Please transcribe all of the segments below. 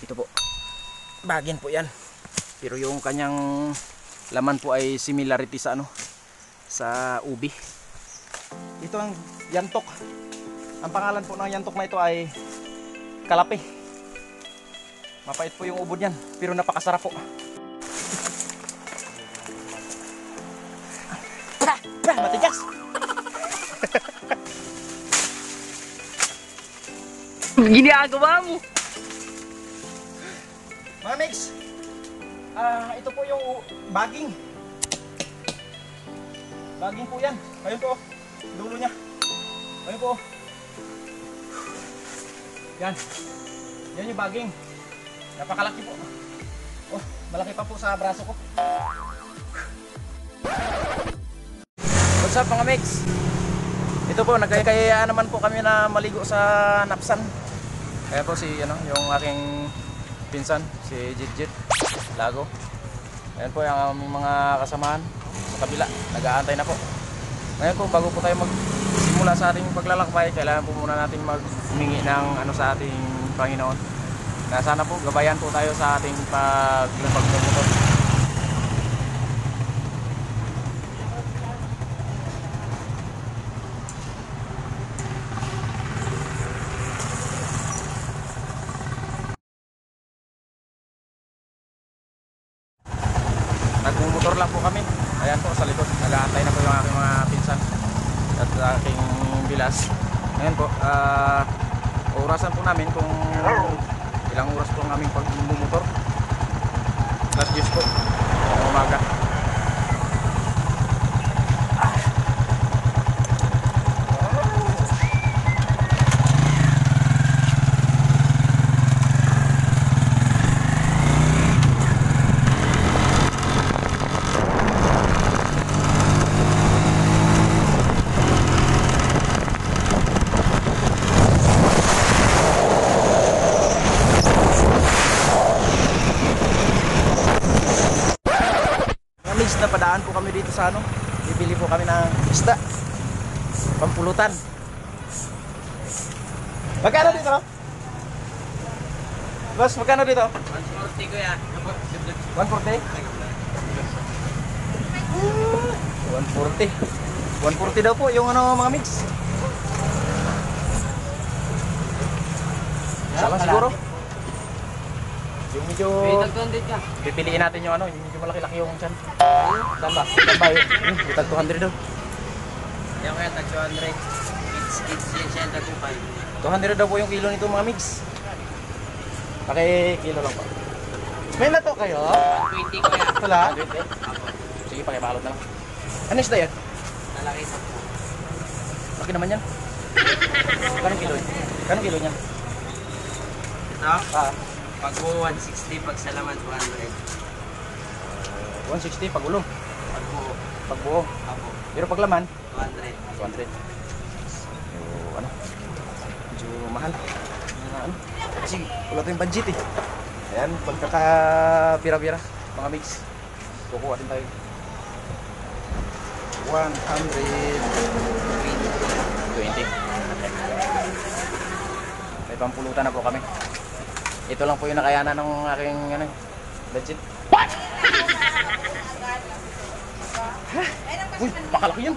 Ito po. Bagin po yan. Pero yung kanyang laman po ay similarity sa ano, sa ubi. Ito ang yantok. Ang pangalan po ng yantok na ito ay kalapi. Mapait po yung ubod niyan, pero napakasarap po. Matigas. Ginagawa mo. Mga mix, ito po yung baging. Baging po yan. Ayun po, dulo niya. Ayun po. Yan. Yan yung baging. Napakalaki po. Oh, malaki pa po sa braso ko. What's up mga mix? Ito po, nagkayayaan naman po kami na maligo sa Napsan. Kaya po si ano, yung aking pinsan, si Jit Lago. Ayan po yung aming mga kasamahan sa kabila, nag-aantay na po. Ngayon po, bago po tayo magsimula sa ating paglalakbay, kailangan po muna natin humingi ng ano sa ating Panginoon. Na sana po, gabayan po tayo sa ating pagmotor. Nagmumotor lang po kami. Ayan po sa likod. Nag-aantay na po yung aking mga pinsan at aking bilas. Ngayon po, orasan po namin kung ilang oras po ang aming pagmumotor. Last years po. Umaga. Napadaan po kami dito sa ano, bibili po kami ng isda, pampulutan. Magkano dito? Boss, magkano dito? 140 ko yan. 140? 140 daw po yung ano mga mix. Salang siguro. Yung medyo pipiliin natin yung ano, yung medyo malaki-laki yung chan. Saan ba? Saan ba yun? Tag 200 daw. Yan kaya tag 200. It's yan tag 200 daw po yung kilo nito mga mix. Paki-kilo lang po. May lato kayo? 20 ko yan. Wala? Sige, pakibalot na lang. Ano isda yan? Nalaki sa po. Laki naman yan. Kanong kilo yan? Kanong kilo yan? Ito? Pag buo 160, pag salaman 200. 160 pag ulo. Pag buo. Pag buo. Apo. Pero pag laman? 200. 200. So, ano? Medyo mahal. Ano? Kasi wala tayong budget eh. Ayan, pagkakapira-pira, mga mix. Kukuha din tayo. 120. May pampulutan na po kami. Ito lang po yung nakayanan ng aking ano, budget. What? Uy, pakalaki yun.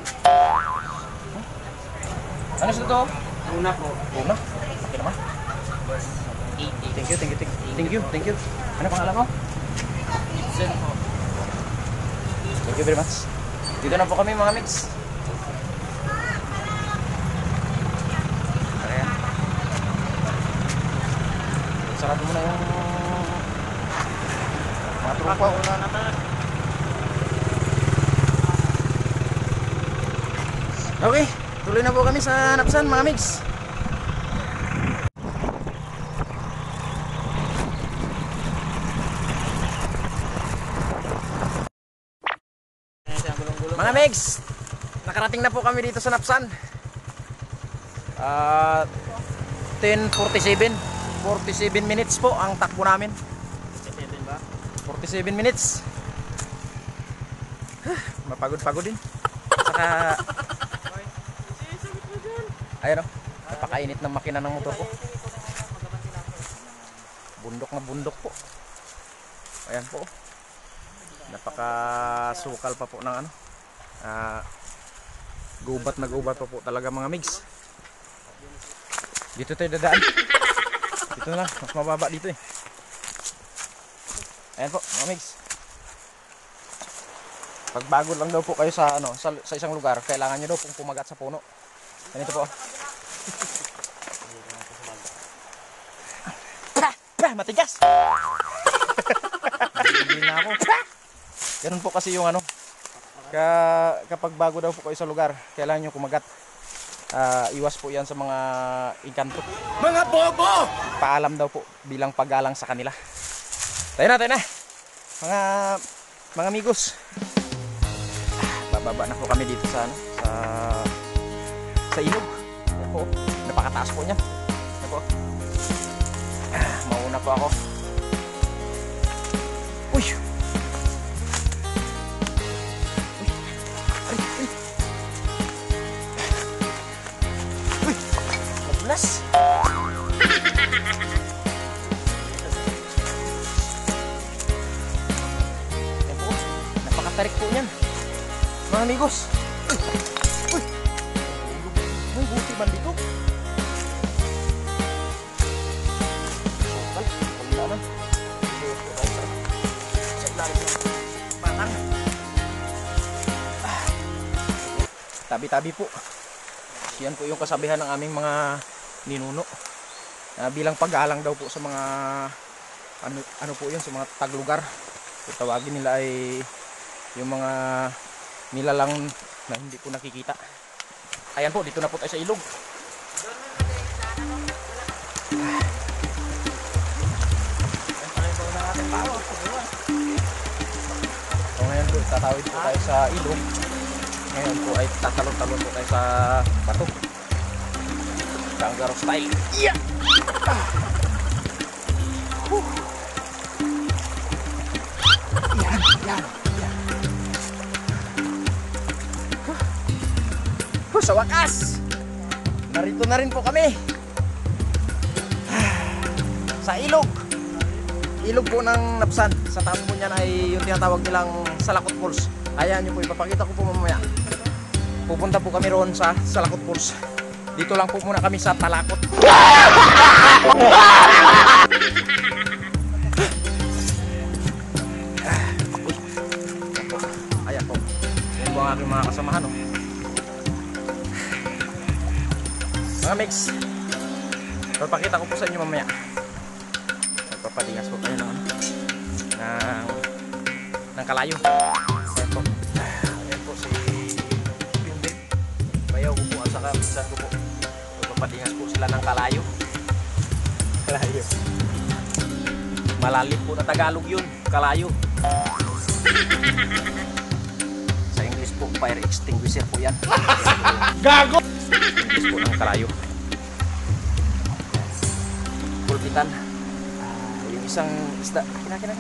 Ano sa ito? Una po. Una? Laki naman. 80. Thank you. Ano pangalan mo? Ibsen po. Thank you very much. Dito na po kami mga mix. Ayan. Sarado mo na yung mga trupa. Wala na talaga. Okay, tuloy na po kami sa Napsan mga mix. Mga mix, nakarating na po kami dito sa Napsan. 10:47. 47 minutes po ang takbo namin. 47 minutes. Mapagod-pagod din. Saka ayun o, napakainit ng makina ng motor ko. Bundok na bundok po. Ayan po. Napakasukal pa po ng ano. Gubat na gubat pa po talaga mga migs. Dito tayo dadaan. Dito na lang, mas mababa dito eh. Ayan po mga migs. Pag bago lang daw po kayo sa ano, sa isang lugar, kailangan nyo daw pong pumagat sa puno. Ganito po. Matigas. Hindi na ako. Ganun po kasi yung ano. Kapag bago daw po kayo sa lugar, kailangan nyo kumagat. Iwas po yan sa mga engkanto. Mga bobo! Paalam daw po bilang paggalang sa kanila. Tayo na. Mga amigos. Bababa na po kami dito sa ano, sa ilog. Ayan po. Napakataas po niyan. Ayan po. Mauna po ako. Uy! Uy! Madulas! Ayan po. Napakatarik po niyan. Mga amigos. Uy! Uy! Buti man dito. Tabi-tabi po. Yan po yung kasabihan ng aming mga ninuno. Bilang pag-aalang daw po sa mga ano po yun, sa mga taglugar. Kung tawagin nila ay yung mga nilalang na hindi po nakikita. Ayan po, dito na po tayo sa ilog. So ngayon po, tatawid po tayo sa ilog. Ngayon po ay tatalon-talon po tayo sa bato. Kangaroo style. Yeah! Yan. Sa wakas, narito na rin po kami. Sa ilog. Ilog po ng Napsan. Sa taon po niyan ay yung tinatawag nilang Salakot Falls. Ayan yung po, ipapakita ko po mamaya. Pupunta po kami roon sa Salakot Falls. Dito lang po muna kami sa Talakot. Ayan po. Yan po ang aking mga kasamahan. Oh. Mga mix. Papakita ko po sa inyo mamaya. Magpapadingas po tayo ng kalayo. Ayan po. Ayan po si Pimbin. Bayaw ko po at saka minsan ko po. Magpapadingas po sila ng kalayo. Kalayo. Malalim po na Tagalog yun. Kalayo. Sa English po, fire extinguisher po yan. Gago! English po ng kalayo. Pulpitan. Yung isang isda. Kinakina.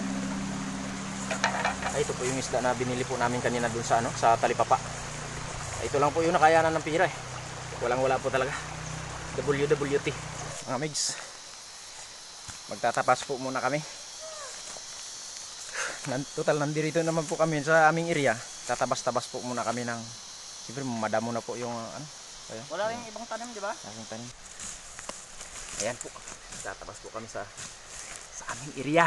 Ito po yung isda na binili po namin kanina dun sa ano, sa Talipapa. Ito lang po yung nakayanan ng pira eh. Walang-wala po talaga. WWT. Mga migs. Magtatapas po muna kami. Total nandirito naman po kami sa aming area. Tatabas-tabas po muna kami ng siyempre madamo na po yung ano. Ayan. Wala ring ibang tanim, di ba? Aking tanim. Ayan po. Tatabas po kami sa aming area.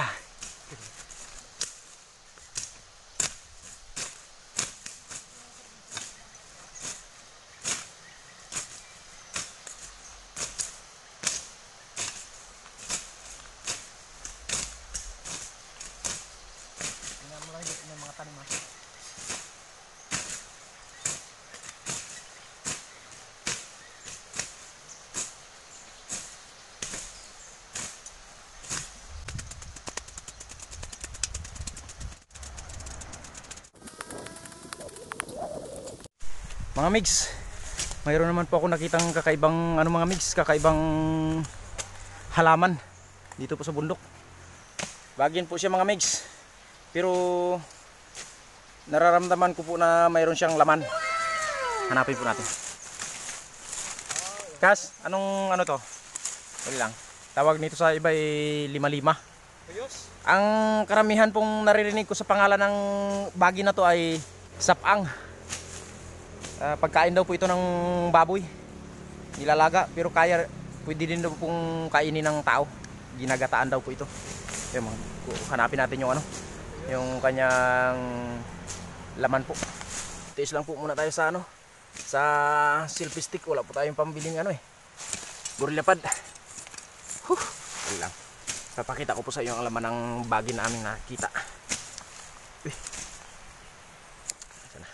Tingnan mo lang dito yung mga tanim. Mga migs, mayroon naman po ako nakitang kakaibang mga migs, kakaibang halaman dito po sa bundok. Bagyan po siya mga migs. Pero nararamdaman ko po na mayroon siyang laman. Hanapin po natin. Kas, anong ano to? Dali lang. Tawag nito sa iba ay lima-lima. Ayos. Ang karamihan pong naririnig ko sa pangalan ng bagi na to ay sapang. Pagkain daw po ito ng baboy, nilalaga, pero pwede din daw pong kainin ng tao. Ginagataan daw po ito. Hanapin natin yung yung kanyang laman po. Tiis lang po muna tayo sa sa selfie stick. Wala po tayong pambiling Gorilapad. Lang. Papakita ko po sa iyo ang laman ng bagi na aming nakita. Ito na.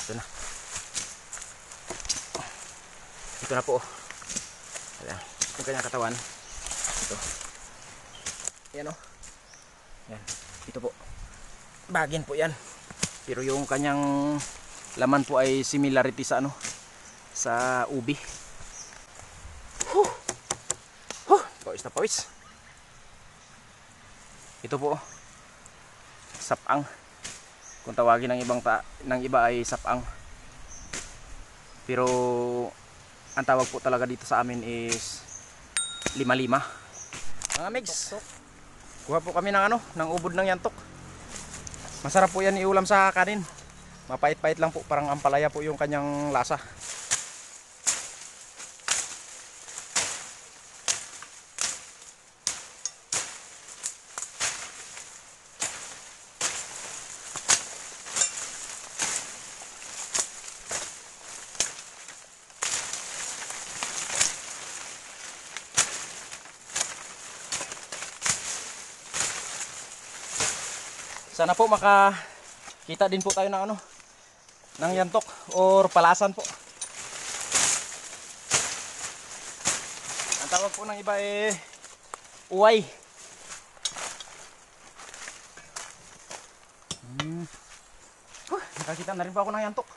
Ito na. Ito na po. Ayan. Yung kanyang katawan. Ito. Yan Yan. Ito po. Bagin po yan. Pero yung kanyang laman po ay similarity sa sa ubi. Pawis na pawis. Ito po sapang. Kung tawagin ng iba ay sapang. Pero ang tawag po talaga dito sa amin is lima-lima. Mga mix. Kuha po kami ng ng ubod ng yantok. Masarap po yan iulam sa kanin. Mapait-pait lang po, parang ampalaya po yung kanyang lasa. Sana po makakita din po tayo ng ng yantok or palasan po. Ang tawag po ng iba ay uway. Nakakita na rin po ako ng yantok.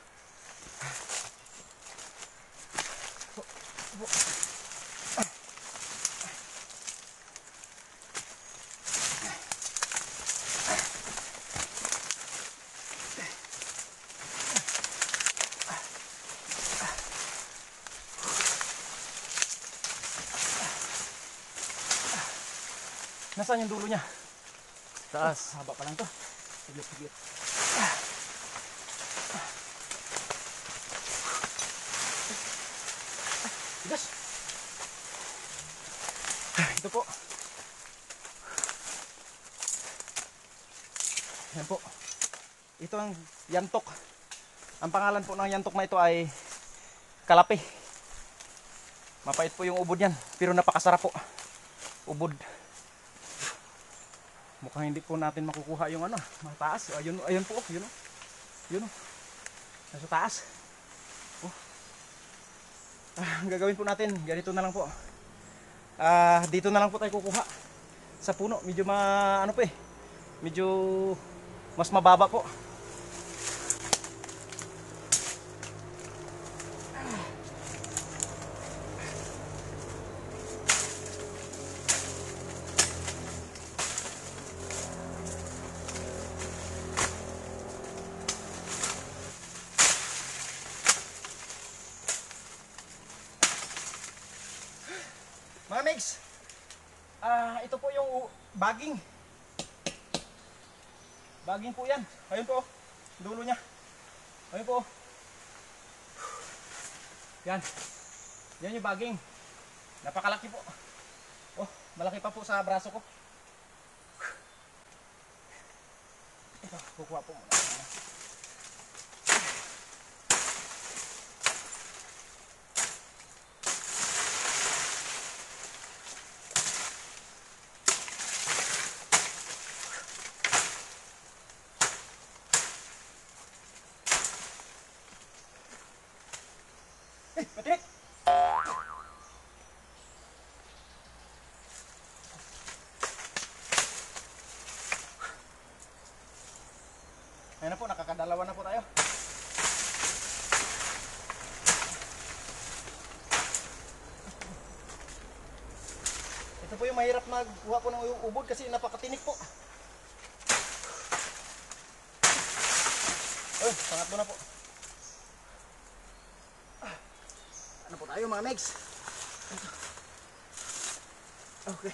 Nasaan yung dulo niya? Taas. Haba pa lang to. Sigit-sigit. Tigas. Ito po. Yan po. Ito ang yantok. Ang pangalan po ng yantok na ito ay kalapi. Mapait po yung ubod yan, pero napakasarap po. Ubod. Mukhang hindi po natin makukuha yung mataas. Ayun po, yun. Nasa taas. Ang gagawin po natin, ganito na lang po. Dito na lang po tayo kukuha. Sa puno, medyo medyo mas mababa po. Mga mix, ito po yung baging. Baging po yan. Ayun po, dulo niya. Ayun po. Yan. Yan yung baging. Napakalaki po. Oh, malaki pa po sa braso ko. Ito, kukuha po muna. Patrick! Ayun na po, nakakadalawa na po tayo. Ito po yung mahirap magkuha po ng ubod kasi napakatinik po. Ayun, pangatlo na po. Ano po tayo mga megs? Okay.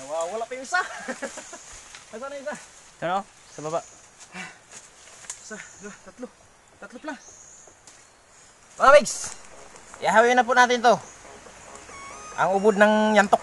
Nawawala pa yung isa. Nasaan na yung isa? Ano? Sa baba. Isa, dalawa, tatlo. Tatlo pala. Mga migs, ihawin na po natin to. Ang ubod ng yantok.